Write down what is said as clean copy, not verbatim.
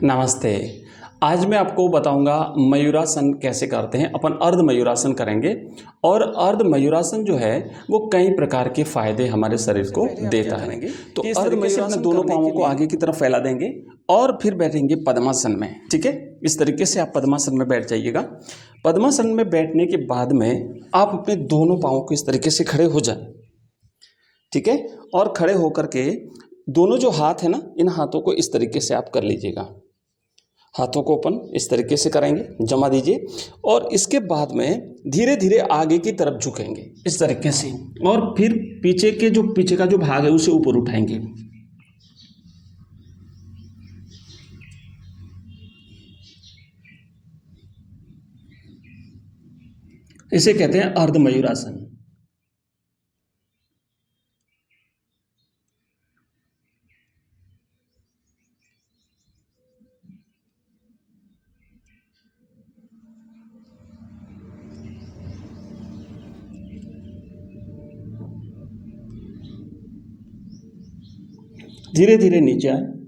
नमस्ते। आज मैं आपको बताऊंगा मयूरासन कैसे करते हैं। अपन अर्ध मयूरासन करेंगे और अर्ध मयूरासन जो है वो कई प्रकार के फायदे हमारे शरीर को देता है। तो अर्ध मयूरासन दोनों पाँवों को आगे की तरफ फैला देंगे और फिर बैठेंगे पद्मासन में। ठीक है, इस तरीके से आप पद्मासन में बैठ जाइएगा। पद्मासन में बैठने के बाद में आप अपने दोनों पाँवों को इस तरीके से खड़े हो जाए। ठीक है, और खड़े होकर के दोनों जो हाथ है ना, इन हाथों को इस तरीके से आप कर लीजिएगा। हाथों को अपन इस तरीके से करेंगे, जमा दीजिए और इसके बाद में धीरे धीरे आगे की तरफ झुकेंगे इस तरीके से, और फिर पीछे का जो भाग है उसे ऊपर उठाएंगे। इसे कहते हैं अर्ध मयूरासन। धीरे धीरे नीचे आए